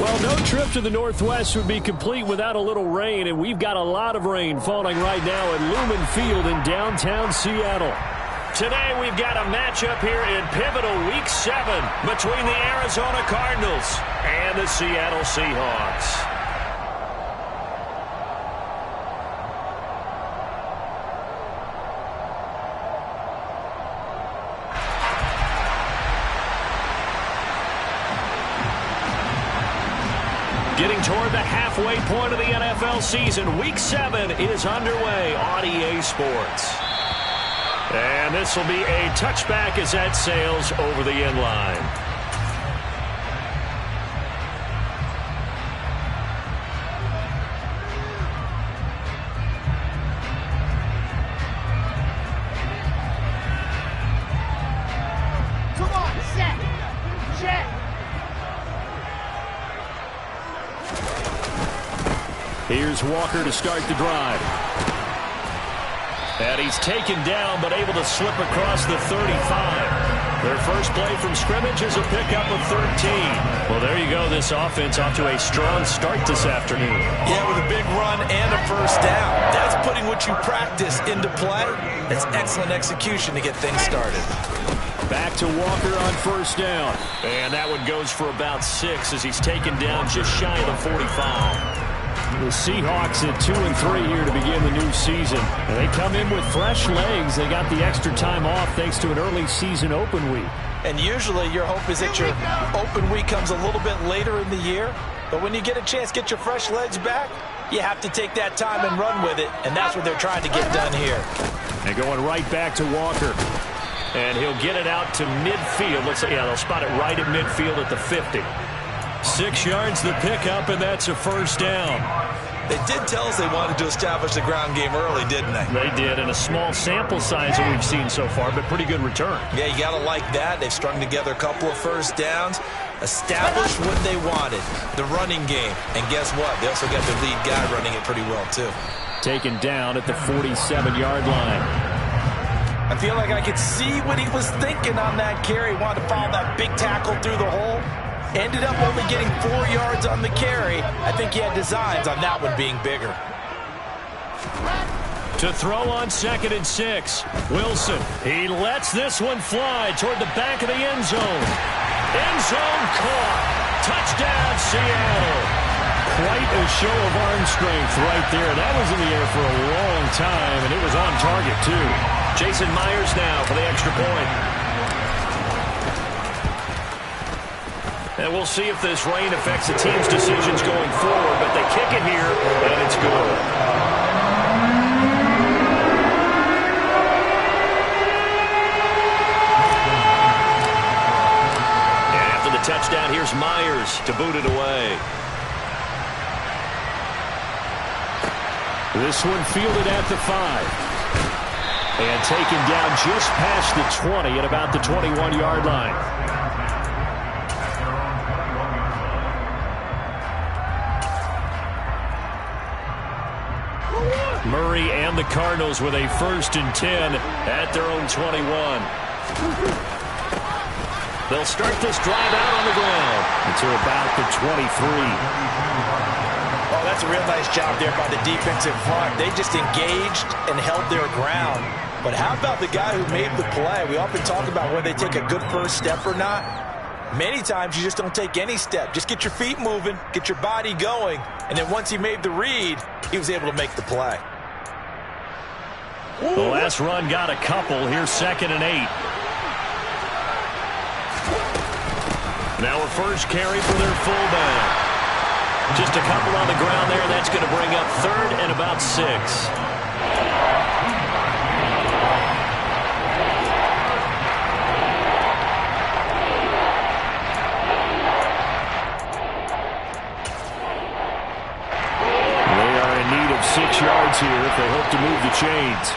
Well, no trip to the Northwest would be complete without a little rain, and we've got a lot of rain falling right now at Lumen Field in downtown Seattle. Today we've got a matchup here in pivotal Week 7 between the Arizona Cardinals and the Seattle Seahawks. Getting toward the halfway point of the NFL season, Week 7 is underway on EA Sports. And this will be a touchback as that sails over the end line. Come on, set! Here's Walker to start the drive. And he's taken down, but able to slip across the 35. Their first play from scrimmage is a pickup of 13. Well, there you go. This offense off to a strong start this afternoon. Yeah, with a big run and a first down. That's putting what you practice into play. That's excellent execution to get things started. Back to Walker on first down. And that one goes for about 6 as he's taken down just shy of the 45. The Seahawks at 2-3 here to begin the new season. And they come in with fresh legs. They got the extra time off thanks to an early season open week. And usually your hope is that your open week comes a little bit later in the year. But when you get a chance to get your fresh legs back, you have to take that time and run with it. And that's what they're trying to get done here. And going right back to Walker. And he'll get it out to midfield. Let's say, yeah, they'll spot it right at midfield at the 50. 6 yards the pickup, and that's a first down. They did tell us they wanted to establish the ground game early, didn't they? They did, and a small sample size that we've seen so far, but pretty good return. Yeah, you got to like that. They've strung together a couple of first downs, established what they wanted, the running game. And guess what? They also got their lead guy running it pretty well, too. Taken down at the 47-yard line. I feel like I could see what he was thinking on that carry. He wanted to follow that big tackle through the hole. Ended up only getting 4 yards on the carry. I think he had designs on that one being bigger. To throw on 2nd and 6. Wilson, he lets this one fly toward the back of the end zone. End zone caught. Touchdown, Seattle. Quite a show of arm strength right there. That was in the air for a long time, and it was on target, too. Jason Myers now for the extra point. And we'll see if this rain affects the team's decisions going forward, but they kick it here, and it's good. And after the touchdown, here's Myers to boot it away. This one fielded at the 5. And taken down just past the 20 at about the 21-yard line. Murray and the Cardinals with a 1st and 10 at their own 21. They'll start this drive out on the ground until about the 23. Oh, that's a real nice job there by the defensive front. They just engaged and held their ground. But how about the guy who made the play? We often talk about whether they take a good first step or not. Many times you just don't take any step. Just get your feet moving, get your body going, and then once he made the read, he was able to make the play. The last run got a couple. Here's 2nd and 8. Now a first carry for their fullback. Just a couple on the ground there. That's going to bring up 3rd and about 6. They are in need of 6 yards here if they hope to move the chains.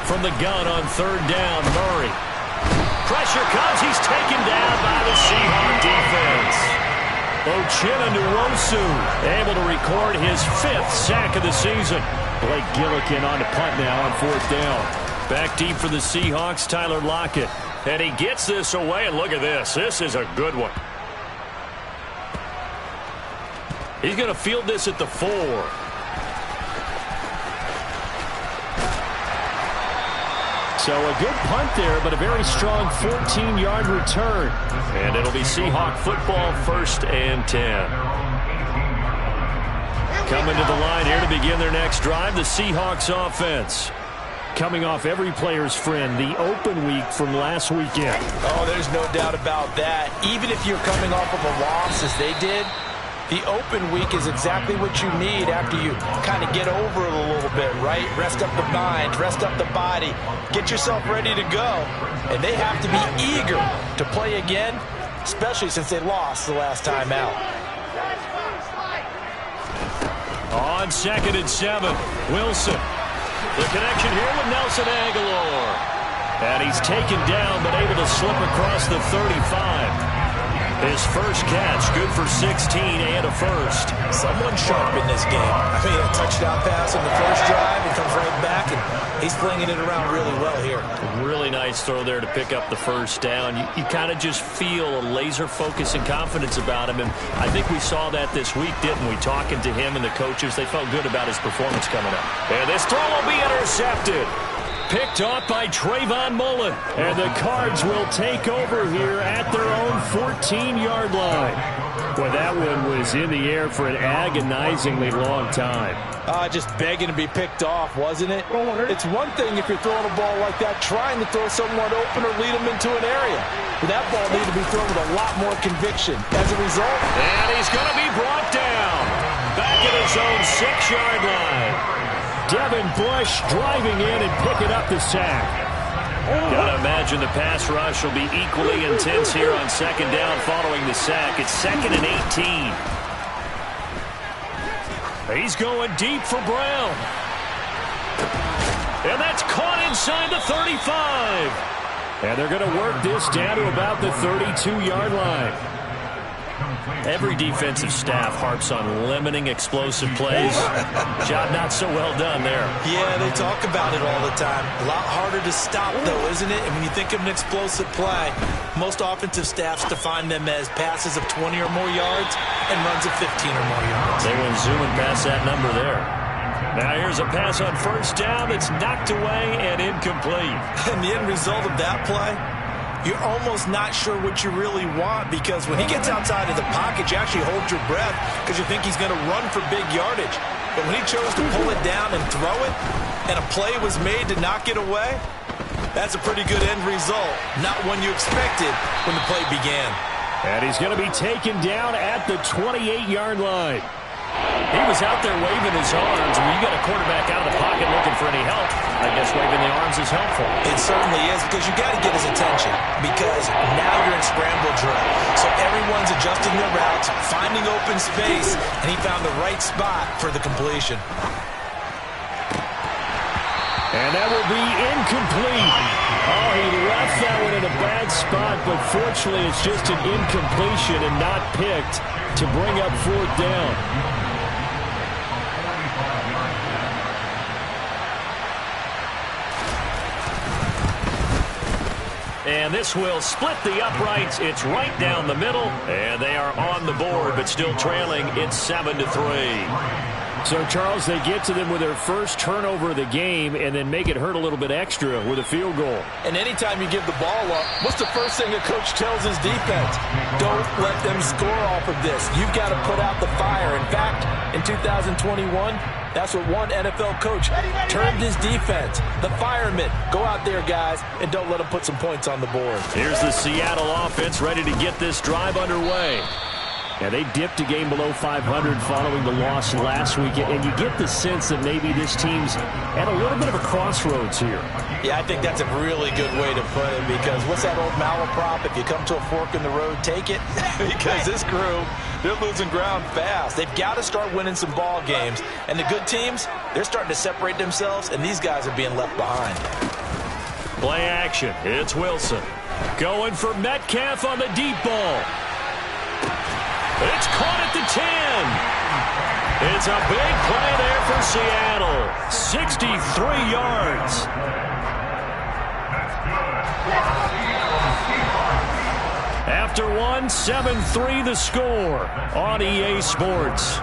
From the gun on 3rd down, Murray. Pressure comes. He's taken down by the Seahawks defense. Uchenna-Nwosu able to record his 5th sack of the season. Blake Gillikin on to punt now on 4th down. Back deep for the Seahawks, Tyler Lockett. And he gets this away, and look at this. This is a good one. He's going to field this at the 4. So a good punt there, but a very strong 14-yard return. And it'll be Seahawk football, 1st and 10. Coming to the line here to begin their next drive, the Seahawks offense. Coming off every player's friend, the open week from last weekend. Oh, there's no doubt about that. Even if you're coming off of a loss as they did, the open week is exactly what you need after you kind of get over it a little bit, right? Rest up the mind, rest up the body, get yourself ready to go. And they have to be eager to play again, especially since they lost the last time out. On 2nd and 7, Wilson. The connection here with Nelson Aguilar. And he's taken down, but able to slip across the 35. His first catch, good for 16 and a first. Someone sharp in this game. I mean, a touchdown pass on the first drive. He comes right back, and he's flinging it around really well here. Really nice throw there to pick up the first down. You kind of just feel a laser focus and confidence about him, and I think we saw that this week, didn't we? Talking to him and the coaches, they felt good about his performance coming up. And this throw will be intercepted. Picked off by Trayvon Mullen. And the Cards will take over here at their own 14-yard line. Boy, that one was in the air for an agonizingly long time. Just begging to be picked off, wasn't it? It's one thing if you're throwing a ball like that, trying to throw someone open or lead them into an area. But that ball needed to be thrown with a lot more conviction. As a result... And he's going to be brought down. Back at his own 6-yard line. Devin Bush driving in and picking up the sack. Gotta imagine the pass rush will be equally intense here on 2nd down following the sack. It's 2nd and 18. He's going deep for Brown. And that's caught inside the 35. And they're going to work this down to about the 32-yard line. Every defensive staff harps on limiting explosive plays. Job not so well done there. Yeah, they talk about it all the time. A lot harder to stop, though, isn't it? And when you think of an explosive play, most offensive staffs define them as passes of 20 or more yards and runs of 15 or more yards. They went zooming past that number there. Now here's a pass on 1st down that's knocked away and incomplete. And the end result of that play, you're almost not sure what you really want, because when he gets outside of the pocket, you actually hold your breath because you think he's going to run for big yardage. But when he chose to pull it down and throw it, and a play was made to knock it away, that's a pretty good end result. Not one you expected when the play began. And he's going to be taken down at the 28-yard line. He was out there waving his arms. When you got a quarterback out of the pocket looking for any help, I guess waving the arms is helpful. It certainly is, because you got to get his attention, because now you're in scramble drill. So everyone's adjusting their routes, finding open space, and he found the right spot for the completion. And that will be incomplete. Oh, he left that one in a bad spot, but fortunately it's just an incompletion and not picked to bring up 4th down. And this will split the uprights. It's right down the middle, and they are on the board, but still trailing. It's 7-3. So, Charles, they get to them with their first turnover of the game and then make it hurt a little bit extra with a field goal. And anytime you give the ball up, what's the first thing a coach tells his defense? Don't let them score off of this. You've got to put out the fire. In fact, in 2021, that's what one NFL coach termed his defense. The firemen. Go out there, guys, and don't let them put some points on the board. Here's the Seattle offense ready to get this drive underway. Yeah, they dipped a game below 500 following the loss last week, and you get the sense that maybe this team's at a little bit of a crossroads here. Yeah, I think that's a really good way to put it, because what's that old malaprop? If you come to a fork in the road, take it. Because this crew, they're losing ground fast. They've got to start winning some ball games. And the good teams, they're starting to separate themselves, and these guys are being left behind. Play action. It's Wilson. Going for Metcalf on the deep ball. It's caught at the 10. It's a big play there for Seattle. 63 yards. After one, 7-3 the score on EA Sports.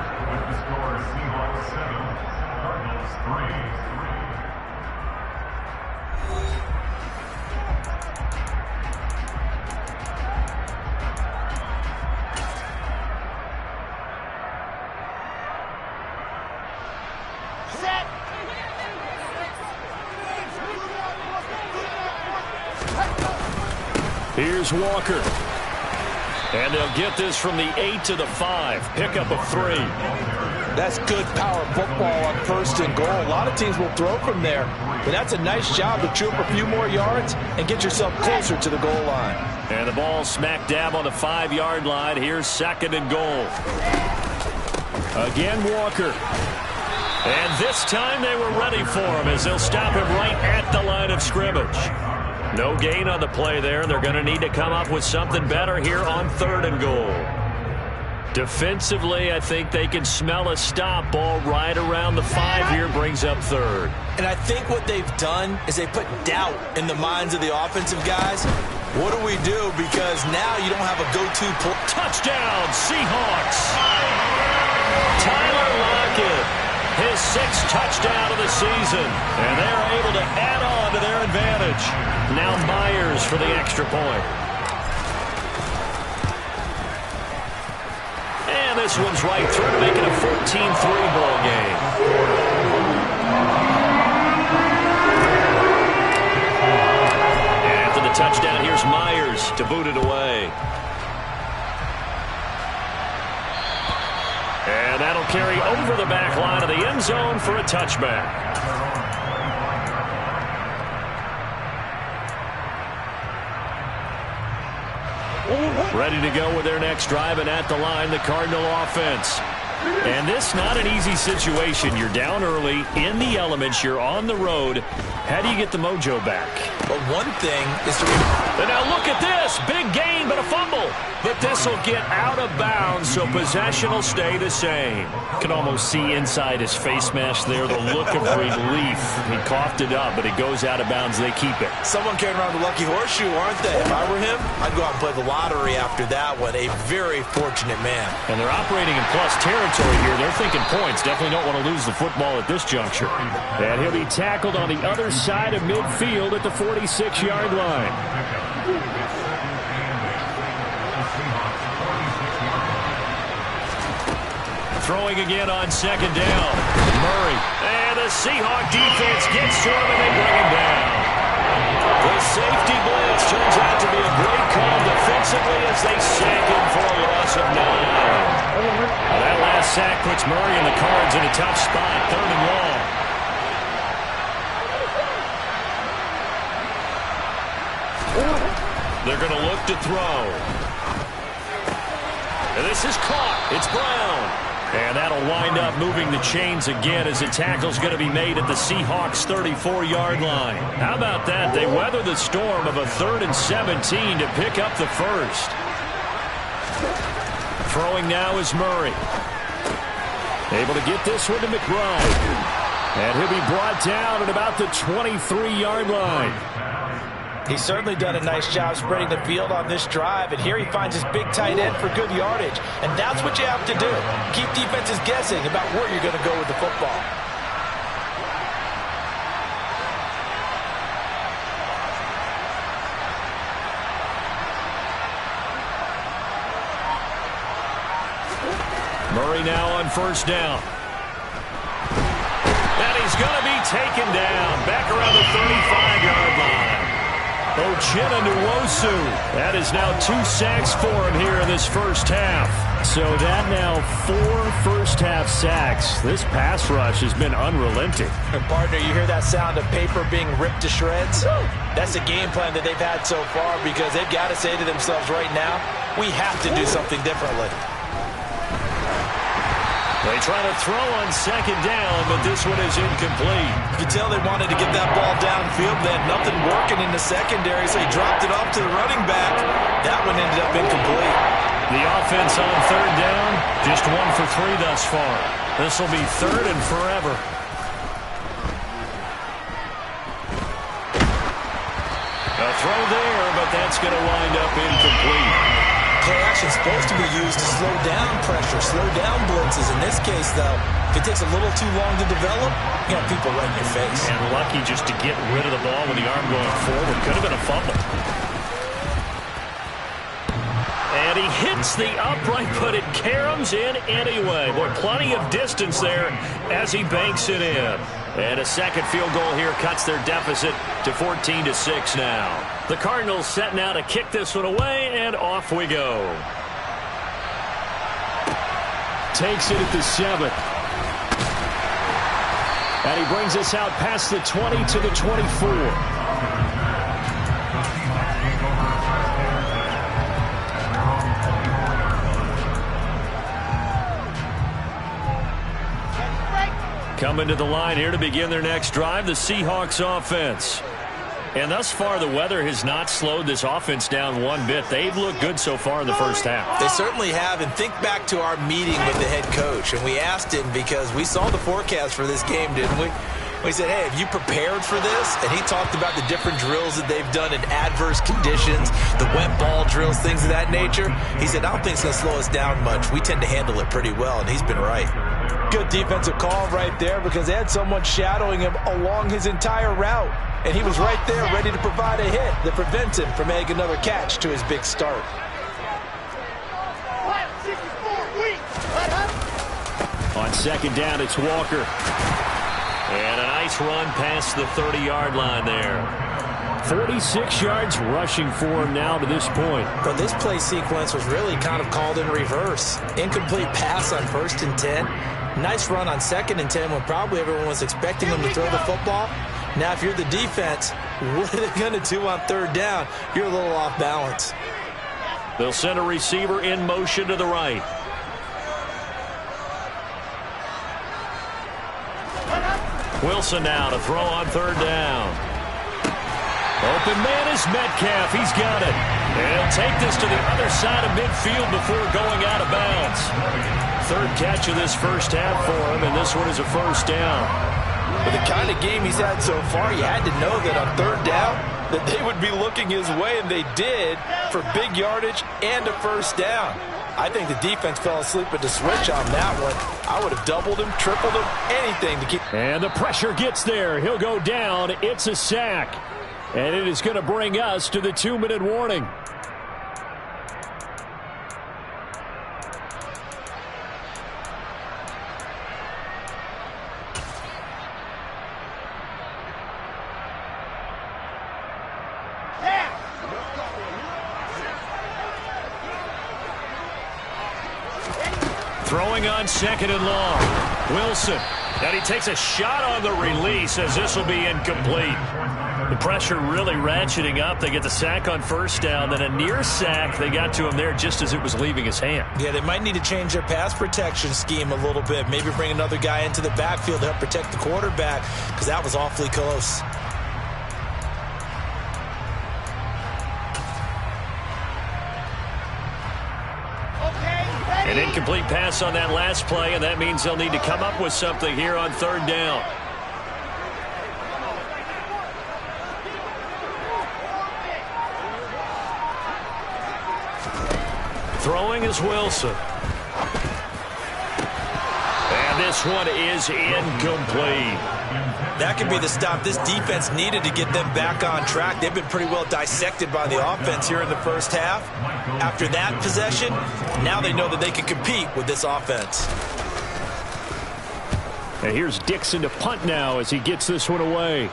Here's Walker. And they'll get this from the 8 to the 5. Pickup of 3. That's good power football on 1st and goal. A lot of teams will throw from there, but that's a nice job to chew up a few more yards and get yourself closer to the goal line. And the ball smack dab on the 5-yard line. Here's 2nd and goal. Again, Walker. And this time they were ready for him as they'll stop him right at the line of scrimmage. No gain on the play there. They're going to need to come up with something better here on 3rd and goal. Defensively, I think they can smell a stop. Ball right around the 5 here, brings up 3rd. And I think what they've done is they put doubt in the minds of the offensive guys. What do we do? Because now you don't have a go-to play. Touchdown, Seahawks! Tyler Lockett. His 6th touchdown of the season. And they're able to add on to their advantage. Now Myers for the extra point. And this one's right through to make it a 14-3 ball game. And after the touchdown, here's Myers to boot it away. And that'll carry over the back line of the end zone for a touchback. Ready to go with their next drive, and at the line, the Cardinal offense. And this not an easy situation. You're down early, in the elements, you're on the road. How do you get the mojo back? Well, one thing is to... And now look at this. Big gain, but a fumble. But this will get out of bounds, so possession will stay the same. You can almost see inside his face mask there the look of relief. He coughed it up, but it goes out of bounds. They keep it. Someone carrying around the lucky horseshoe, aren't they? If I were him, I'd go out and play the lottery after that one. A very fortunate man. And they're operating in plus territory here. They're thinking points. Definitely don't want to lose the football at this juncture. And he'll be tackled on the other side of midfield at the 46-yard line. Throwing again on 2nd down. Murray. And the Seahawk defense gets to him and they bring him down. The safety blitz turns out to be a great call defensively as they sack him for a loss of 9. Now that last sack puts Murray and the Cards in a tough spot, 3rd and long. They're going to look to throw. And this is caught. It's Brown. And that'll wind up moving the chains again as the tackle's going to be made at the Seahawks' 34-yard line. How about that? They weather the storm of a 3rd and 17 to pick up the first. Throwing now is Murray. Able to get this one to McBride. And he'll be brought down at about the 23-yard line. He's certainly done a nice job spreading the field on this drive, and here he finds his big tight end for good yardage. And that's what you have to do. Keep defenses guessing about where you're going to go with the football. Murray now on 1st down. And he's going to be taken down back around the 35-yard line. Uchenna Nwosu. That is now 2 sacks for him here in this first half. So that now 4 first-half sacks. This pass rush has been unrelenting. And partner, you hear that sound of paper being ripped to shreds? That's the game plan that they've had so far because they've got to say to themselves right now, we have to do something differently. They try to throw on 2nd down, but this one is incomplete. You can tell they wanted to get that ball downfield. They had nothing working in the secondary, so he dropped it off to the running back. That one ended up incomplete. The offense on 3rd down, just 1 for 3 thus far. This will be 3rd and forever. A throw there, but that's going to wind up incomplete. Play action is supposed to be used to slow down pressure, slow down blitzes. In this case, though, if it takes a little too long to develop, you got people right in your face. And lucky just to get rid of the ball with the arm going forward. Could have been a fumble. And he hits the upright, but it caroms in anyway. Boy, plenty of distance there as he banks it in. And a second field goal here cuts their deficit to 14-6 now. The Cardinals setting out to kick this one away, and off we go. Takes it at the 7. And he brings us out past the 20 to the 24. Coming to the line here to begin their next drive, the Seahawks offense. And thus far, the weather has not slowed this offense down one bit. They've looked good so far in the first half. They certainly have. And think back to our meeting with the head coach. And we asked him because we saw the forecast for this game, didn't we? We said, hey, have you prepared for this? And he talked about the different drills that they've done in adverse conditions, the wet ball drills, things of that nature. He said, I don't think it's going to slow us down much. We tend to handle it pretty well, and he's been right. Good defensive call right there because they had someone shadowing him along his entire route. And he was right there ready to provide a hit that prevents him from making another catch to his big start. On second down, it's Walker. And a nice run past the 30-yard line there. 46 yards rushing for him now to this point. But this play sequence was really kind of called in reverse. Incomplete pass on 1st and 10. Nice run on 2nd and 10 when probably everyone was expecting him to throw the football. Now, if you're the defense, what are they going to do on 3rd down? You're a little off balance. They'll send a receiver in motion to the right. Wilson now to throw on 3rd down. Open man is Metcalf. He's got it. And he'll take this to the other side of midfield before going out of bounds. 3rd catch of this first half for him, and this one is a 1st down. With the kind of game he's had so far, you had to know that on 3rd down that they would be looking his way, and they did, for big yardage and a 1st down. I think the defense fell asleep at the switch on that one. I would have doubled him, tripled him, anything to keep. And the pressure gets there. He'll go down. It's a sack. And it is going to bring us to the 2-minute warning. Throwing on 2nd and long. Wilson. And he takes a shot on the release as this will be incomplete. The pressure really ratcheting up. They get the sack on 1st down, then a near sack. They got to him there just as it was leaving his hand. Yeah, they might need to change their pass protection scheme a little bit. Maybe bring another guy into the backfield to help protect the quarterback because that was awfully close. An incomplete pass on that last play, and that means they'll need to come up with something here on 3rd down. Throwing is Wilson. And this one is incomplete. That could be the stop this defense needed to get them back on track. They've been pretty well dissected by the offense here in the first half. After that possession, now they know that they can compete with this offense. And here's Dixon to punt now as he gets this one away.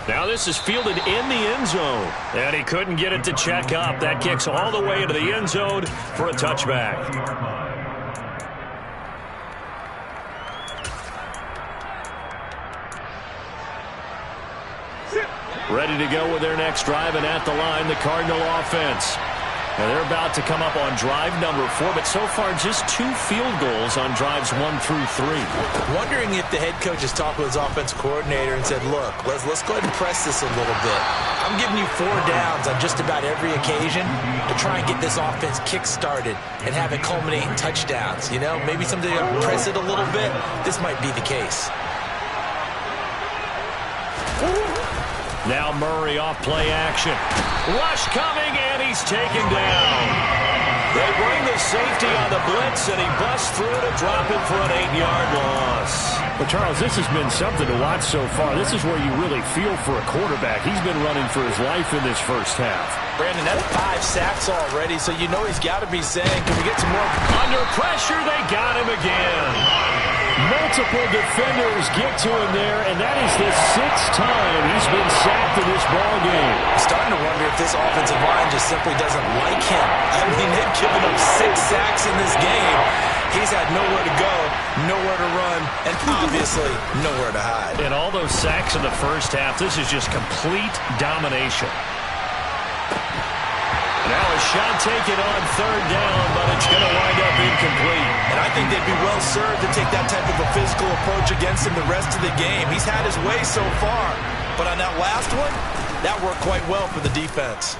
Now this is fielded in the end zone. And he couldn't get it to check up. That kicks all the way into the end zone for a touchback. Ready to go with their next drive, and at the line, the Cardinal offense. Now they're about to come up on drive number 4, but so far just 2 field goals on drives 1 through 3. Wondering if the head coach has talked with his offense coordinator and said, look, let's go ahead and press this a little bit. I'm giving you 4 downs on just about every occasion to try and get this offense kick-started and have it culminate in touchdowns. You know, maybe someday I'll press it a little bit. This might be the case. Now Murray off play action. Rush coming, and he's taken down. They bring the safety on the blitz, and he busts through to drop it for an 8-yard loss. Well, Charles, this has been something to watch so far. This is where you really feel for a quarterback. He's been running for his life in this first half. Brandon, that's 5 sacks already, so you know he's got to be saying, can we get some more? Under pressure, they got him again. Multiple defenders get to him there, and that is the 6th time he's been sacked in this ballgame. I'm starting to wonder if this offensive line just simply doesn't like him. I mean, they've given him 6 sacks in this game. He's had nowhere to go, nowhere to run, and obviously nowhere to hide. And all those sacks in the first half, this is just complete domination. Now a shot taken on 3rd down, but it's going to wind up incomplete. And I think they'd be well served to take that type of a physical approach against him the rest of the game. He's had his way so far, but on that last one, that worked quite well for the defense.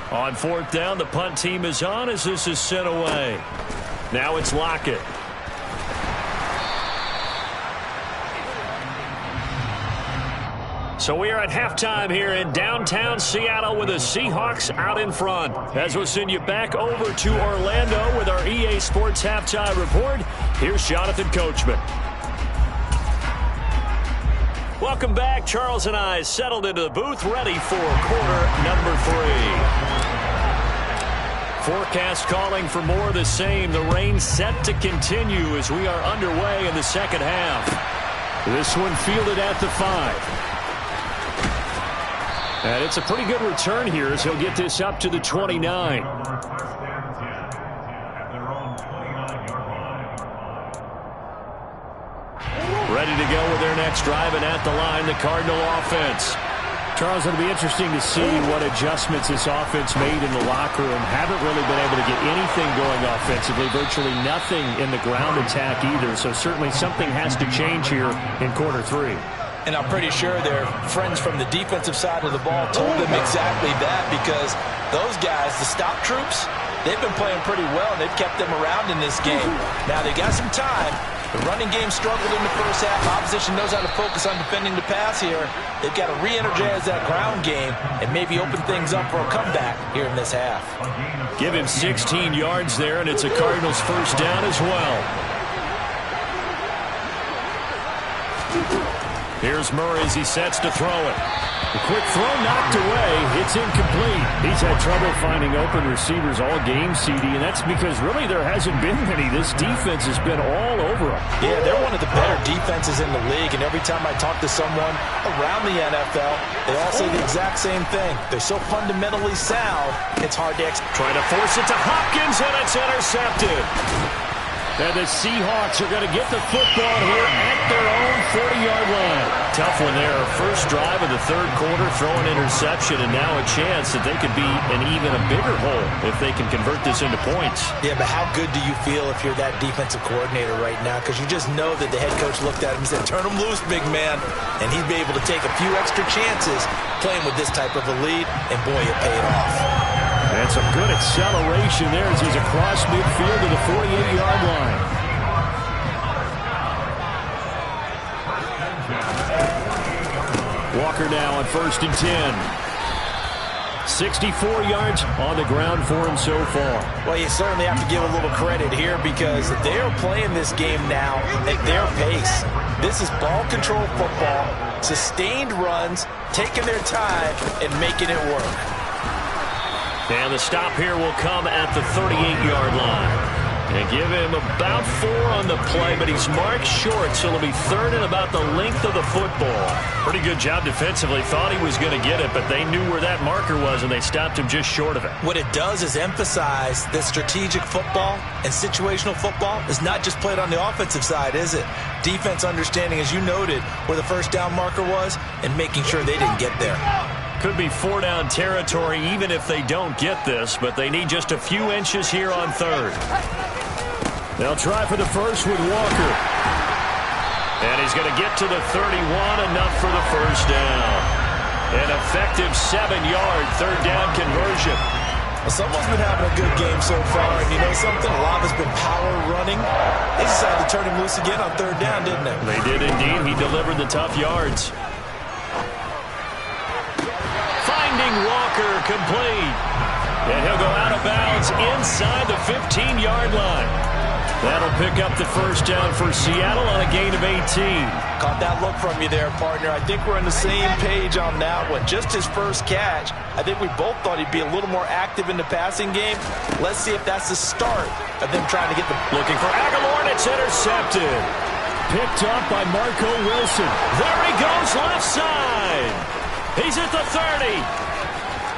On 4th down, the punt team is on as this is sent away. Now it's Lockett. So we are at halftime here in downtown Seattle with the Seahawks out in front. As we'll send you back over to Orlando with our EA Sports Halftime Report, here's Jonathan Coachman. Welcome back. Charles and I settled into the booth, ready for quarter number 3. Forecast calling for more of the same. The rain set to continue as we are underway in the second half. This one fielded at the 5. And it's a pretty good return here as he'll get this up to the 29. Ready to go with their next drive, and at the line, the Cardinal offense. Charles, it'll be interesting to see what adjustments this offense made in the locker room. Haven't really been able to get anything going offensively, virtually nothing in the ground attack either. So certainly something has to change here in quarter 3. And I'm pretty sure their friends from the defensive side of the ball told them exactly that, because those guys, the stop troops, they've been playing pretty well. They've kept them around in this game. Now they got some time. The running game struggled in the first half. Opposition knows how to focus on defending the pass here. They've got to re-energize that ground game and maybe open things up for a comeback here in this half. Give him 16 yards there, and it's a Cardinals first down as well. Here's Murray as he sets to throw it. The quick throw knocked away. It's incomplete. He's had trouble finding open receivers all game, CD, and that's because really there hasn't been many. This defense has been all over them. Yeah, they're one of the better defenses in the league, and every time I talk to someone around the NFL, they all say the exact same thing. They're so fundamentally sound, it's hard to execute. Trying to force it to Hopkins, and it's intercepted. And the Seahawks are going to get the football here at their own 40-yard line. Tough one there. First drive of the 3rd quarter, throw an interception, and now a chance that they could be in even a bigger hole if they can convert this into points. Yeah, but how good do you feel if you're that defensive coordinator right now? Because you just know that the head coach looked at him and said, turn him loose, big man. And he'd be able to take a few extra chances playing with this type of a lead, and boy, it paid off. And some good acceleration there as he's across midfield to the 48-yard line. Walker now on 1st and 10. 64 yards on the ground for him so far. Well, you certainly have to give a little credit here because they're playing this game now at their pace. This is ball control football, sustained runs, taking their time, and making it work. And the stop here will come at the 38-yard line. And give him about 4 on the play, but he's marked short, so it'll be 3rd and about the length of the football. Pretty good job defensively. Thought he was going to get it, but they knew where that marker was, and they stopped him just short of it. What it does is emphasize that strategic football and situational football is not just played on the offensive side, is it? Defense understanding, as you noted, where the first down marker was and making sure they didn't get there. Could be 4-down territory even if they don't get this, but they need just a few inches here on 3rd. They'll try for the first with Walker. And he's going to get to the 31, enough for the first down. An effective 7-yard 3rd down conversion. Well, someone's been having a good game so far, and you know something? A lot has been power running. They decided to turn him loose again on 3rd down, didn't they? They did indeed. He delivered the tough yards. Walker, complete. And he'll go out of bounds inside the 15-yard line. That'll pick up the first down for Seattle on a gain of 18. Caught that look from you there, partner. I think we're on the same page on that one. Just his first catch. I think we both thought he'd be a little more active in the passing game. Let's see if that's the start of them trying to get the... Looking for Aguilar, and it's intercepted. Picked up by Marco Wilson. There he goes, left side. He's at the 30.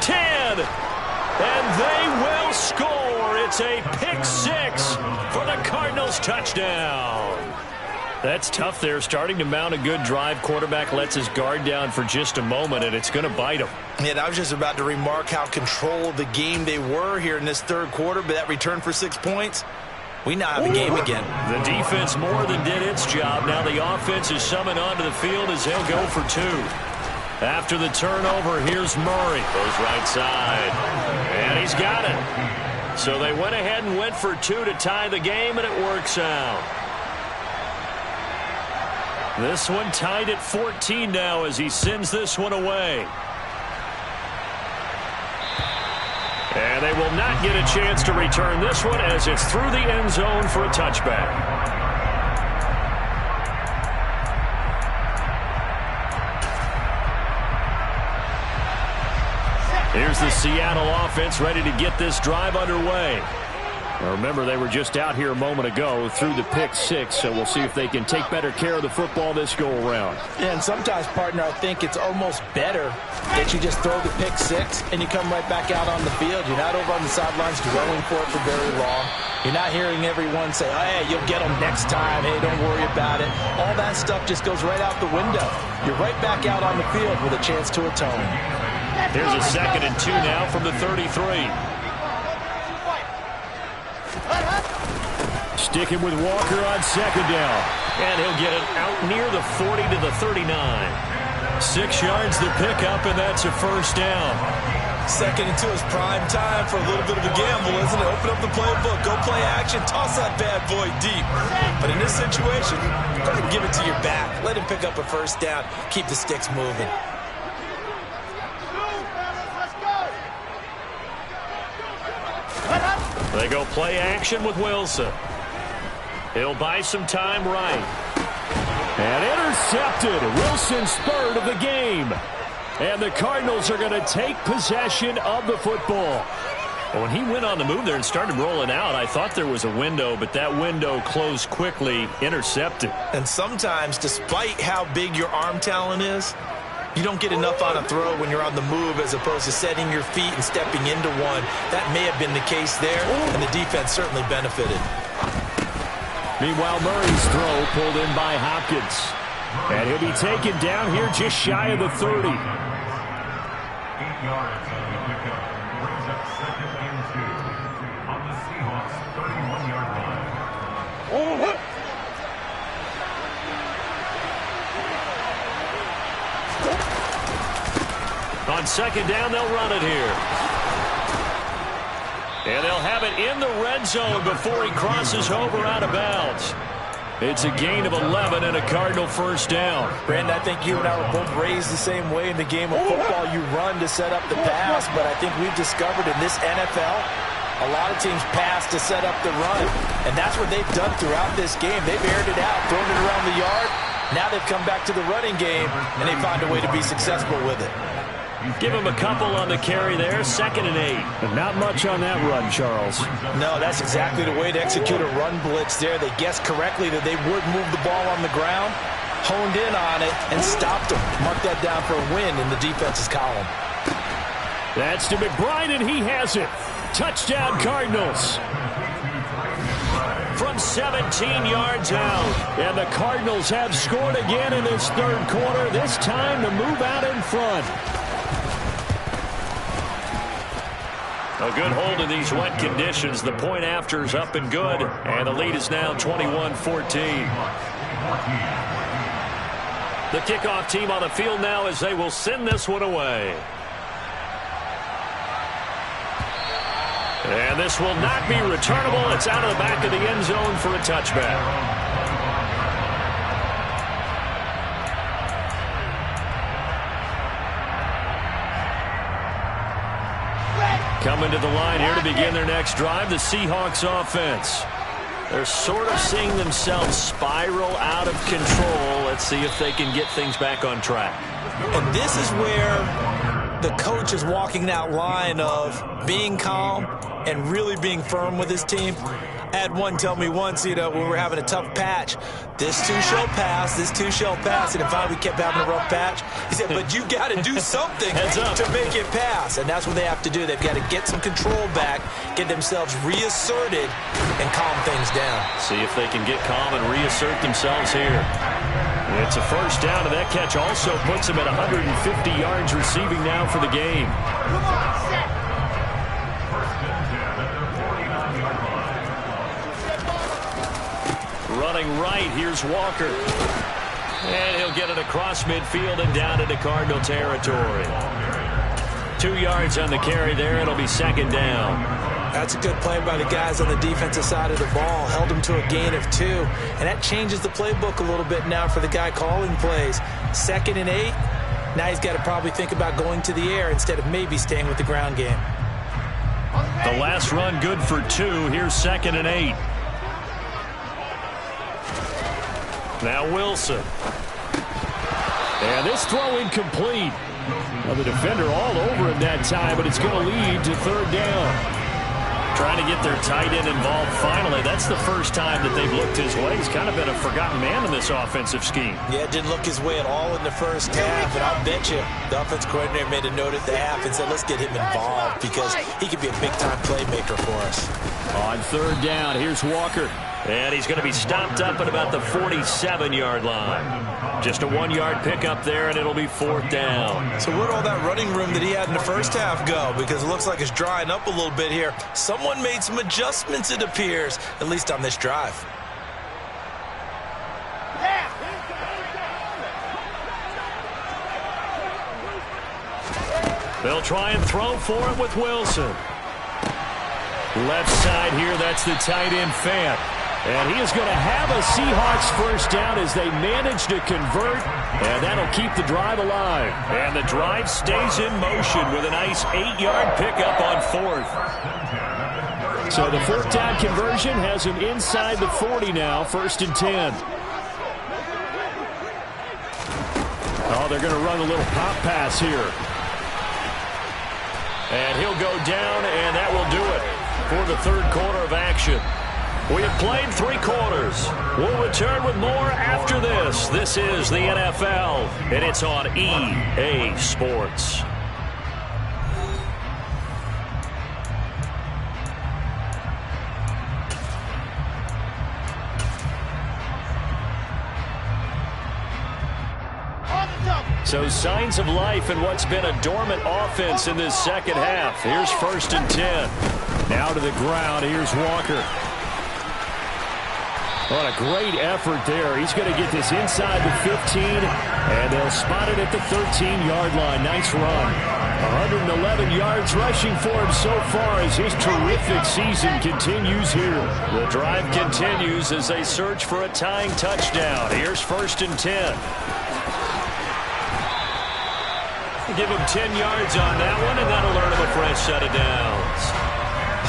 10. And they will score. It's a pick six for the Cardinals touchdown. That's tough there. Starting to mount a good drive. Quarterback lets his guard down for just a moment, and it's going to bite him. Yeah, I was just about to remark how controlled the game they were here in this third quarter, but that return for 6 points, we now have a game again. The defense more than did its job. Now the offense is summoned onto the field as they'll go for 2. After the turnover, here's Murray. Goes right side. And he's got it. So they went ahead and went for 2 to tie the game, and it works out. This one tied at 14 now as he sends this one away. And they will not get a chance to return this one as it's through the end zone for a touchback. Here's the Seattle offense ready to get this drive underway. Now remember, they were just out here a moment ago through the pick six, so we'll see if they can take better care of the football this go-around. Yeah, and sometimes, partner, I think it's almost better that you just throw the pick six and you come right back out on the field. You're not over on the sidelines dwelling for it for very long. You're not hearing everyone say, oh, hey, you'll get them next time. Hey, don't worry about it. All that stuff just goes right out the window. You're right back out on the field with a chance to atone. Here's a 2nd and 2 now from the 33. Sticking with Walker on 2nd down. And he'll get it out near the 40 to the 39. 6 yards the pickup, and that's a first down. 2nd and 2 is prime time for a little bit of a gamble, isn't it? Open up the playbook, go play action, toss that bad boy deep. But in this situation, go ahead and give it to your back. Let him pick up a first down. Keep the sticks moving. They go play action with Wilson. He'll buy some time right. And intercepted. Wilson's third of the game. And the Cardinals are going to take possession of the football. When he went on the move there and started rolling out, I thought there was a window, but that window closed quickly, intercepted. And sometimes, despite how big your arm talent is, you don't get enough on a throw when you're on the move as opposed to setting your feet and stepping into one. That may have been the case there, and the defense certainly benefited. Meanwhile, Murray's throw pulled in by Hopkins. And he'll be taken down here just shy of the 30. 8 yards on the pickup. Brings up 2nd and 2 on the Seahawks 31-yard line. On 2nd down, they'll run it here. And they'll have it in the red zone before he crosses over out of bounds. It's a gain of 11 and a Cardinal first down. Brandon, I think you and I were both raised the same way in the game of football. You run to set up the pass, but I think we've discovered in this NFL, a lot of teams pass to set up the run. And that's what they've done throughout this game. They've aired it out, thrown it around the yard. Now they've come back to the running game, and they find a way to be successful with it. Give him a couple on the carry there, 2nd and 8. And not much on that run, Charles. No, that's exactly the way to execute a run blitz there. They guessed correctly that they would move the ball on the ground, honed in on it, and stopped them. Mark that down for a win in the defense's column. That's to McBride, and he has it. Touchdown, Cardinals. From 17 yards out. And the Cardinals have scored again in this third quarter, this time to move out in front. A good hold in these wet conditions. The point after is up and good. And the lead is now 21-14. The kickoff team on the field now as they will send this one away. And this will not be returnable. It's out of the back of the end zone for a touchback. Coming to the line here to begin their next drive, the Seahawks offense. They're sort of seeing themselves spiral out of control. Let's see if they can get things back on track. And this is where the coach is walking that line of being calm and really being firm with his team. I had one tell me once, when we were having a tough patch, this too shall pass, this too shall pass. And if we kept having a rough patch, he said, but you got to do something to make it pass. And that's what they have to do. They've got to get some control back, get themselves reasserted, and calm things down. See if they can get calm and reassert themselves here. It's a first down, and that catch also puts them at 150 yards receiving now for the game. Come on, set. First and 10 at the 49-yard line. Running right, here's Walker. And he'll get it across midfield and down into Cardinal territory. 2 yards on the carry there. It'll be second down. That's a good play by the guys on the defensive side of the ball. Held them to a gain of 2. And that changes the playbook a little bit now for the guy calling plays. 2nd and 8. Now he's got to probably think about going to the air instead of maybe staying with the ground game. The last run good for 2. Here's 2nd and 8. Now Wilson. And this throw incomplete. Well, the defender all over him that time, but it's going to lead to third down. Trying to get their tight end involved finally. That's the first time that they've looked his way. He's kind of been a forgotten man in this offensive scheme. Yeah, didn't look his way at all in the first half, and I'll bet you the offense coordinator made a note at the half and said, let's get him involved because he could be a big-time playmaker for us. On third down, here's Walker. And he's going to be stopped up at about the 47-yard line. Just a 1-yard pickup there, and it'll be fourth down. So where'd all that running room that he had in the first half go? Because it looks like it's drying up a little bit here. Someone made some adjustments, it appears, at least on this drive. They'll try and throw for it with Wilson. Left side here, that's the tight end Fant. And he is going to have a Seahawks first down as they manage to convert, and that'll keep the drive alive. And the drive stays in motion with a nice 8-yard pickup on fourth. So the fourth down conversion has him inside the 40 now, 1st and 10. Oh, they're going to run a little pop pass here. And he'll go down, and that will do it for the third quarter of action. We have played 3 quarters. We'll return with more after this. This is the NFL, and it's on EA Sports. So signs of life in what's been a dormant offense in this second half. Here's 1st and 10. Now to the ground. Here's Walker. What a great effort there. He's going to get this inside the 15, and they'll spot it at the 13-yard line. Nice run. 111 yards rushing for him so far as his terrific season continues here. The drive continues as they search for a tying touchdown. Here's 1st and 10. Give him 10 yards on that one, and that'll earn him a fresh set of downs.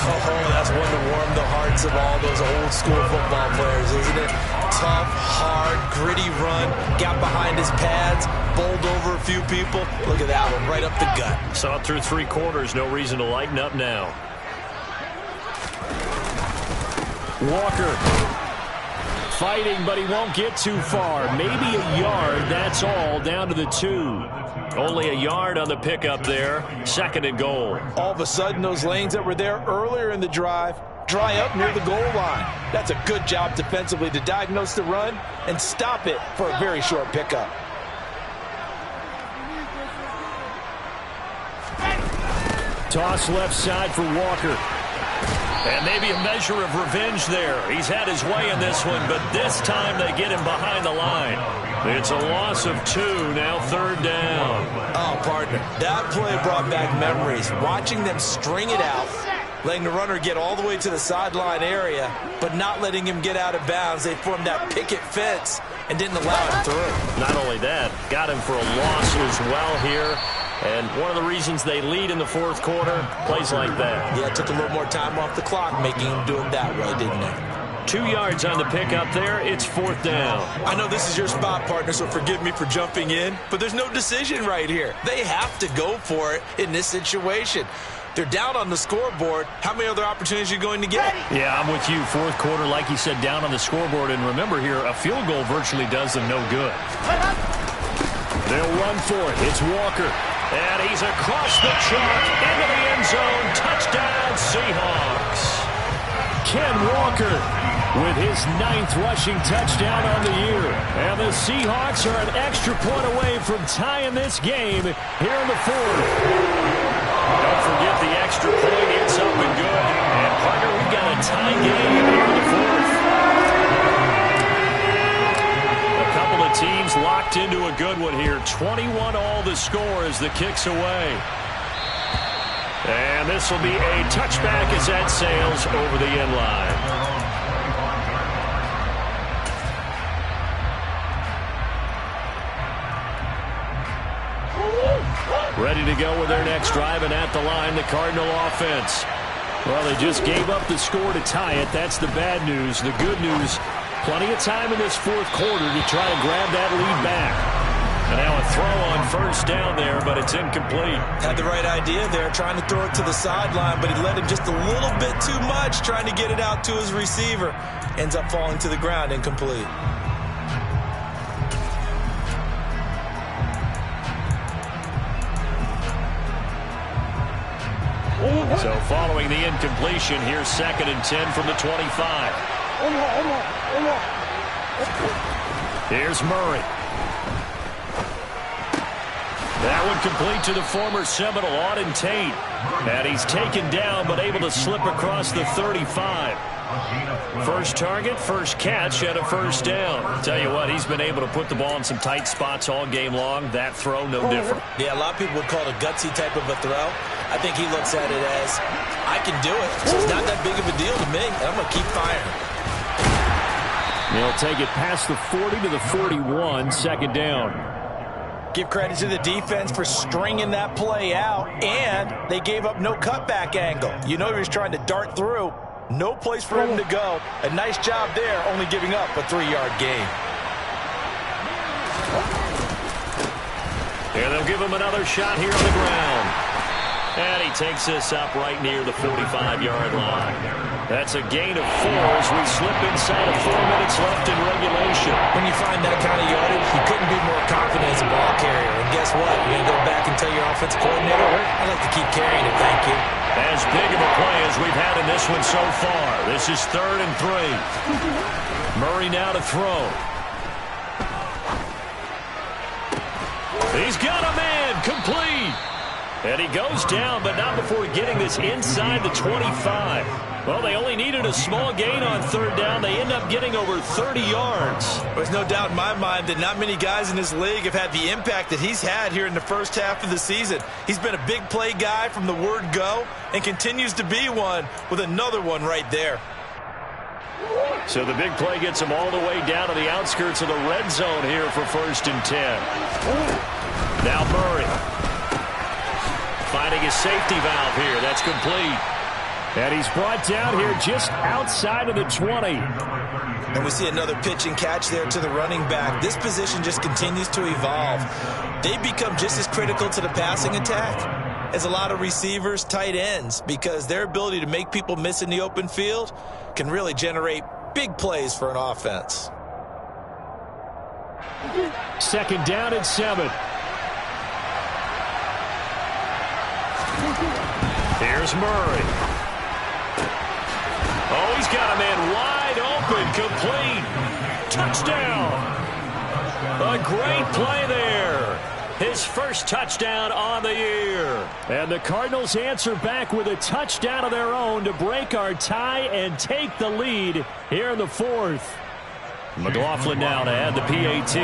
Oh, that's one to warm the hearts of all those old-school football players, isn't it? Tough, hard, gritty run, got behind his pads, bowled over a few people. Look at that one, right up the gut. Saw it through 3 quarters, no reason to lighten up now. Walker fighting, but he won't get too far. Maybe a yard, that's all, down to the 2. Only a yard on the pickup there. 2nd and goal. All of a sudden, those lanes that were there earlier in the drive dry up near the goal line. That's a good job defensively to diagnose the run and stop it for a very short pickup. Toss left side for Walker. And maybe a measure of revenge there. He's had his way in this one, but this time they get him behind the line. It's a loss of 2, now 3rd down. Oh, partner, that play brought back memories. Watching them string it out, letting the runner get all the way to the sideline area, but not letting him get out of bounds. They formed that picket fence and didn't allow him through. Not only that, got him for a loss as well here. And one of the reasons they lead in the fourth quarter, plays like that. Yeah, it took a little more time off the clock, making him do it that way, didn't it? 2 yards on the pickup there. It's fourth down. I know this is your spot, partner, so forgive me for jumping in, but there's no decision right here. They have to go for it in this situation. They're down on the scoreboard. How many other opportunities are you going to get? Yeah, I'm with you. Fourth quarter, like you said, down on the scoreboard. And remember here, a field goal virtually does them no good. They'll run for it. It's Walker. And he's across the chalk into the end zone. Touchdown, Seahawks. Ken Walker with his 9th rushing touchdown on the year. And the Seahawks are an extra point away from tying this game here in the fourth. Don't forget the extra point. It's up and good. And, partner, we've got a tie game here in the fourth. A couple of teams locked into a good one here. 21 all the score as the kick's away. And this will be a touchback as that sails over the end line. Ready to go with their next drive, and at the line, the Cardinal offense. Well, they just gave up the score to tie it. That's the bad news. The good news, plenty of time in this fourth quarter to try to grab that lead back. And now a throw on first down there, but it's incomplete. Had the right idea there, trying to throw it to the sideline, but he let him just a little bit too much, trying to get it out to his receiver. Ends up falling to the ground, incomplete. So following the incompletion, here's 2nd and 10 from the 25. Here's Murray. That one complete to the former Seminole, Auden Tate. And he's taken down, but able to slip across the 35. First target, first catch, and a first down. Tell you what, he's been able to put the ball in some tight spots all game long. That throw, no different. Yeah, a lot of people would call it a gutsy type of a throw. I think he looks at it as, I can do it. So it's not that big of a deal to me, and I'm going to keep firing. They'll take it past the 40 to the 41, 2nd down. Give credit to the defense for stringing that play out, and they gave up no cutback angle. You know he was trying to dart through. No place for him to go. A nice job there, only giving up a 3-yard gain. Here they'll give him another shot here on the ground. And he takes this up right near the 45-yard line. That's a gain of 4 as we slip inside of 4 minutes left in regulation. When you find that kind of yardage, you couldn't be more confident as a ball carrier. And guess what? You're going to go back and tell your offensive coordinator, I'd like to keep carrying it, thank you. As big of a play as we've had in this one so far. This is 3rd and 3. Murray now to throw. He's got a man, complete. And he goes down, but not before getting this inside the 25. Well, they only needed a small gain on 3rd down. They end up getting over 30 yards. There's no doubt in my mind that not many guys in this league have had the impact that he's had here in the first half of the season. He's been a big play guy from the word go and continues to be one with another one right there. So the big play gets him all the way down to the outskirts of the red zone here for 1st and 10. Now Murray. Finding his safety valve here. That's complete. And he's brought down here just outside of the 20. And we see another pitch and catch there to the running back. This position just continues to evolve. They become just as critical to the passing attack as a lot of receivers, tight ends, because their ability to make people miss in the open field can really generate big plays for an offense. 2nd down and 7. Here's Murray. Oh, he's got a man wide open, complete. Touchdown. A great play there. His first touchdown on the year. And the Cardinals answer back with a touchdown of their own to break our tie and take the lead here in the fourth. McLaughlin now to add the PAT.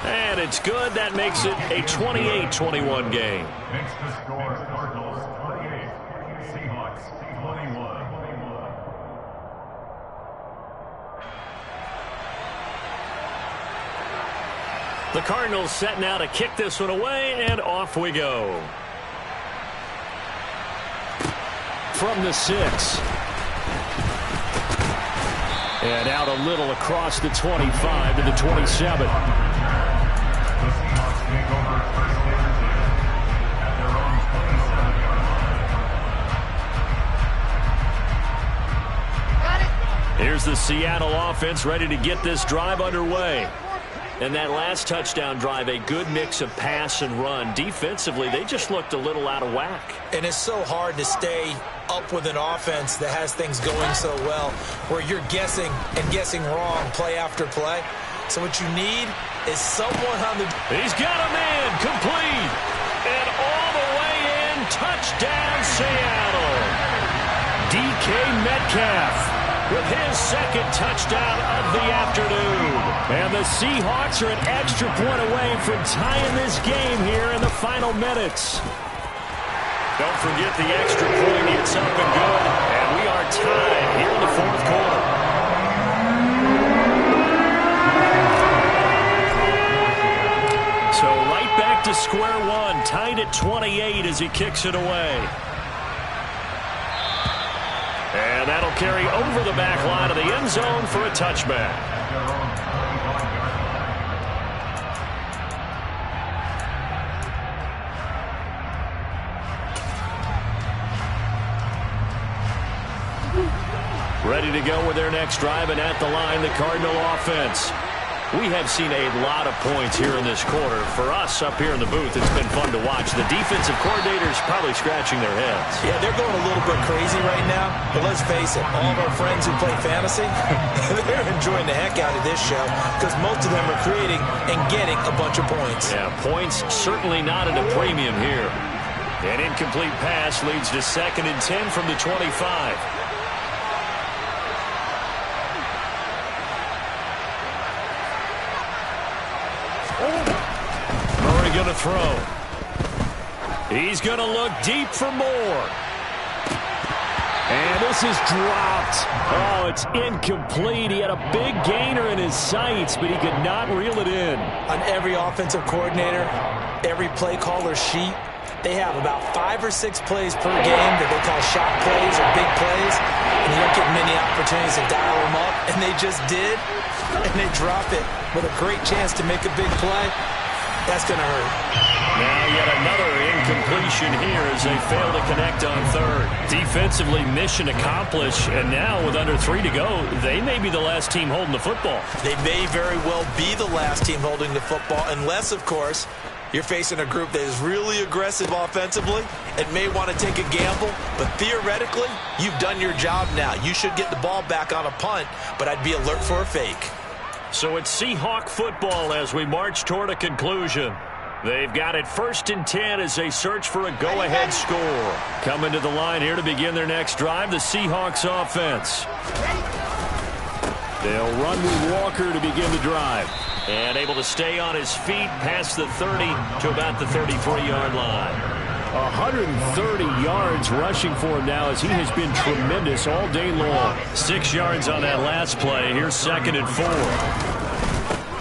And it's good. That makes it a 28-21 game. Makes the score Cardinals 28, Seahawks 21. The Cardinals set now to kick this one away, and off we go. From the 6. And out a little across the 25 to the 27. Here's the Seattle offense ready to get this drive underway. And that last touchdown drive, a good mix of pass and run. Defensively, they just looked a little out of whack. And it's so hard to stay up with an offense that has things going so well, where you're guessing and guessing wrong play after play. So what you need is someone on the... He's got a man, complete. And all the way in, touchdown Seattle. DK Metcalf with his second touchdown of the afternoon. And the Seahawks are an extra point away from tying this game here in the final minutes. Don't forget the extra point. It's up and good. And we are tied here in the fourth quarter. So right back to square one. Tied at 28 as he kicks it away. And that'll carry over the back line of the end zone for a touchback. Ready to go with their next drive, and at the line, the Cardinal offense. We have seen a lot of points here in this quarter. For us up here in the booth, it's been fun to watch. The defensive coordinators probably scratching their heads. Yeah, they're going a little bit crazy right now. But let's face it, all of our friends who play fantasy, they're enjoying the heck out of this show because most of them are creating and getting a bunch of points. Yeah, points certainly not at a premium here. An incomplete pass leads to 2nd and 10 from the 25. Going to throw. He's going to look deep for more. And this is dropped. Oh, it's incomplete. He had a big gainer in his sights, but he could not reel it in. On every offensive coordinator, every play caller sheet, they have about 5 or 6 plays per game that they call shot plays or big plays. And you don't get many opportunities to dial them up. And they just did. And they drop it with a great chance to make a big play. That's going to hurt. Now yet another incompletion here as they fail to connect on 3rd. Defensively, mission accomplished, and now with under 3 to go, they may be the last team holding the football. They may very well be the last team holding the football, unless, of course, you're facing a group that is really aggressive offensively and may want to take a gamble. But theoretically, you've done your job now. You should get the ball back on a punt, but I'd be alert for a fake. So it's Seahawk football as we march toward a conclusion. They've got it 1st and 10 as they search for a go-ahead score. Coming to the line here to begin their next drive, the Seahawks offense. They'll run with Walker to begin the drive. And able to stay on his feet past the 30 to about the 33-yard line. 130 yards rushing for him now as he has been tremendous all day long. 6 yards on that last play. Here's 2nd and 4.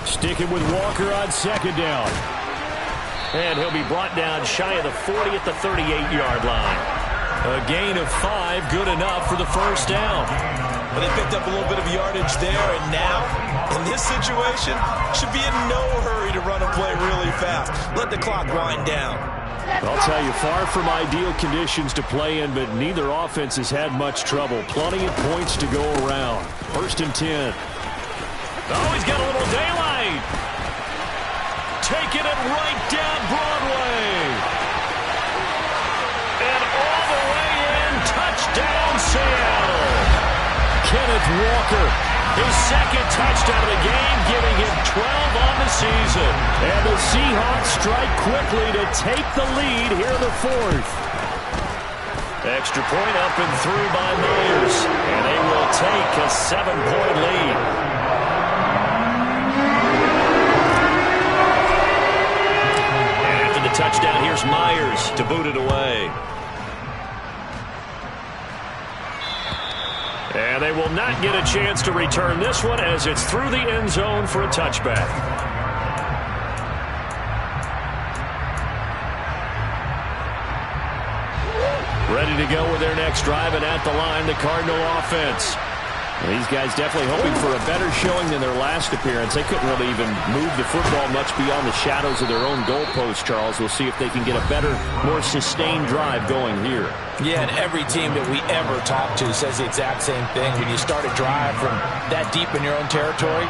Sticking with Walker on 2nd down. And he'll be brought down shy of the 40 at the 38-yard line. A gain of 5, good enough for the 1st down. But they picked up a little bit of yardage there, and now, in this situation, should be in no hurry to run a play really fast. Let the clock wind down. I'll tell you, far from ideal conditions to play in, but neither offense has had much trouble. Plenty of points to go around. 1st and 10. Oh, he's got a little daylight. Taking it right down Broadway. And all the way in, touchdown Seattle. Kenneth Walker, his 2nd touchdown of the game, giving him 12 on the season. And the Seahawks strike quickly to take the lead here in the 4th. Extra point up and through by Myers. And they will take a 7-point lead. And after the touchdown, here's Myers to boot it away. And they will not get a chance to return this one as it's through the end zone for a touchback. Ready to go with their next drive, and at the line, the Cardinal offense. Well, these guys definitely hoping for a better showing than their last appearance. They couldn't really even move the football much beyond the shadows of their own goalpost, Charles. We'll see if they can get a better, more sustained drive going here. Yeah, and every team that we ever talk to says the exact same thing. When you start a drive from that deep in your own territory,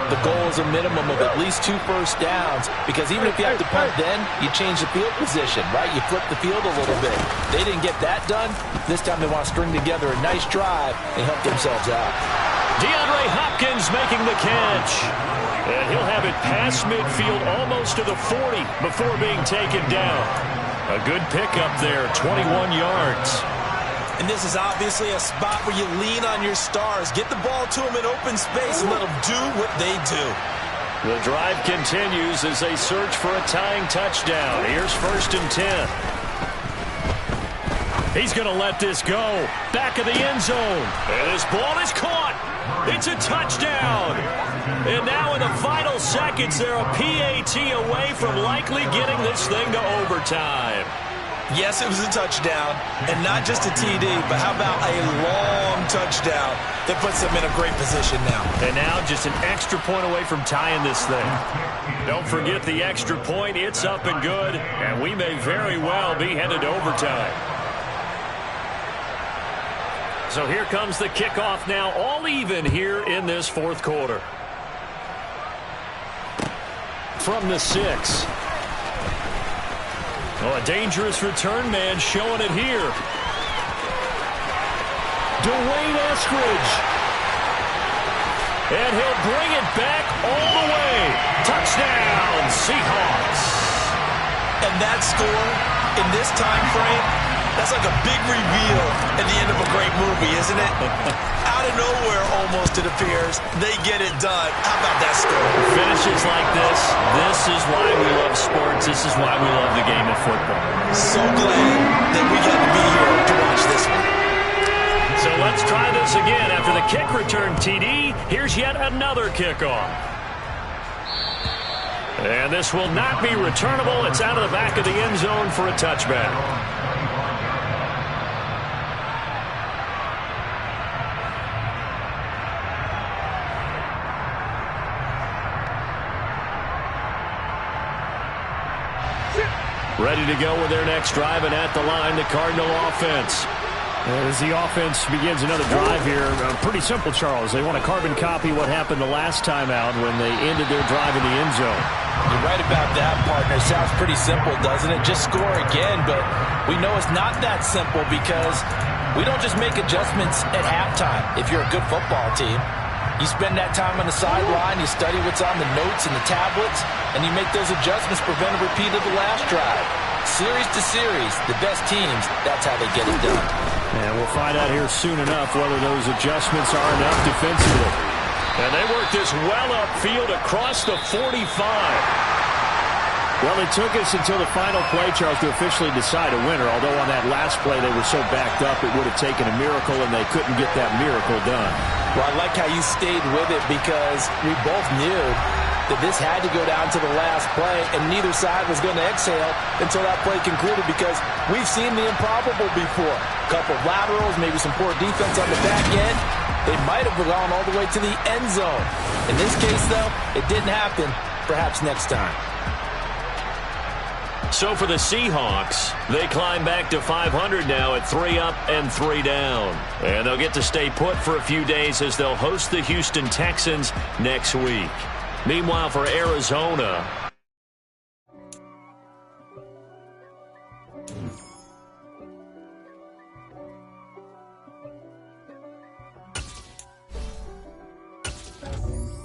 the goal is a minimum of at least 2 first downs, because even if you have to punt then, you change the field position, right? You flip the field a little bit. They didn't get that done. This time they want to string together a nice drive and help themselves out. DeAndre Hopkins making the catch. And he'll have it past midfield almost to the 40 before being taken down. A good pickup there, 21 yards. And this is obviously a spot where you lean on your stars. Get the ball to them in open space and let them do what they do. The drive continues as they search for a tying touchdown. Here's 1st and 10. He's going to let this go. Back of the end zone. And this ball is caught. It's a touchdown. And now in the final seconds, they're a PAT away from likely getting this thing to overtime. Yes, it was a touchdown, and not just a TD, but how about a long touchdown that puts them in a great position now. And now just an extra point away from tying this thing. Don't forget the extra point. It's up and good, and we may very well be headed to overtime. So here comes the kickoff now, all even here in this 4th quarter. From the 6. Oh, a dangerous return man showing it here. Dwayne Eskridge. And he'll bring it back all the way. Touchdown, Seahawks. And that score in this time frame, that's like a big reveal at the end of a great movie, isn't it? Out of nowhere, almost, it appears, they get it done. How about that score? Finishes like this is why we love sports. This is why we love the game of football. So glad that we got to be here to watch this one. So let's try this again. After the kick return TD, here's yet another kickoff. And this will not be returnable. It's out of the back of the end zone for a touchback. Ready to go with their next drive, and at the line, the Cardinal offense. As the offense begins another drive here, pretty simple, Charles. They want to carbon copy what happened the last time out when they ended their drive in the end zone. You're right about that, partner. Sounds pretty simple, doesn't it? Just score again, but we know it's not that simple because we don't just make adjustments at halftime if you're a good football team. You spend that time on the sideline, you study what's on the notes and the tablets, and you make those adjustments, prevent a repeat of the last drive. Series to series, the best teams, that's how they get it done. And we'll find out here soon enough whether those adjustments are enough defensively. And they work this well upfield across the 45. Well, it took us until the final play, Charles, to officially decide a winner, although on that last play they were so backed up it would have taken a miracle, and they couldn't get that miracle done. Well, I like how you stayed with it because we both knew that this had to go down to the last play, and neither side was going to exhale until that play concluded because we've seen the improbable before. A couple of laterals, maybe some poor defense on the back end. They might have gone all the way to the end zone. In this case, though, it didn't happen. Perhaps next time. So for the Seahawks, they climb back to 500 now at 3 up and 3 down. And they'll get to stay put for a few days as they'll host the Houston Texans next week. Meanwhile, for Arizona,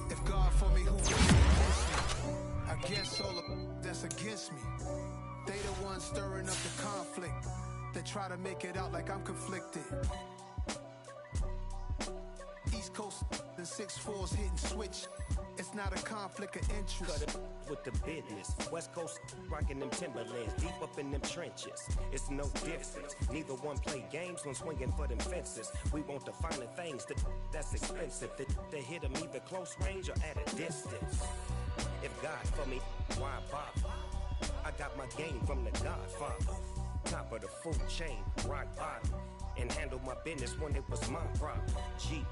if God for me, who will be against all that's against me? They the ones stirring up the conflict. They try to make it out like I'm conflicted. East Coast, the 6'4's hitting switch. It's not a conflict of interest. Cut it with the business. West Coast rocking them Timberlands, deep up in them trenches. It's no difference. Neither one play games when swinging for them fences. We want the finer things that's expensive. That hit them either close range or at a distance. If God for me, why bother? I got my game from the Godfather. top of the food chain, rock bottom, and handle my business when it was my problem. Jeep,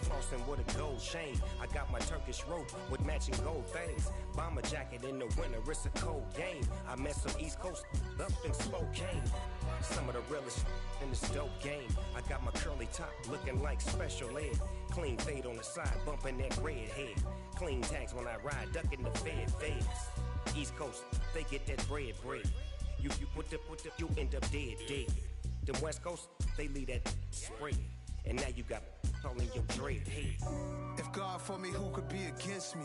flossing with a gold chain. I got my Turkish rope with matching gold things. Bomber jacket in the winter, it's a cold game. I met some East Coast up in Spokane. Some of the realest in this dope game. I got my curly top looking like special ed. Clean fade on the side, bumping that red head. Clean tags when I ride, ducking the feds. East Coast, they get that bread. You end up dead. The West Coast, they leave that spread. And now you got all in your dread head. If God for me, who could be against me?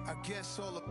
I guess all the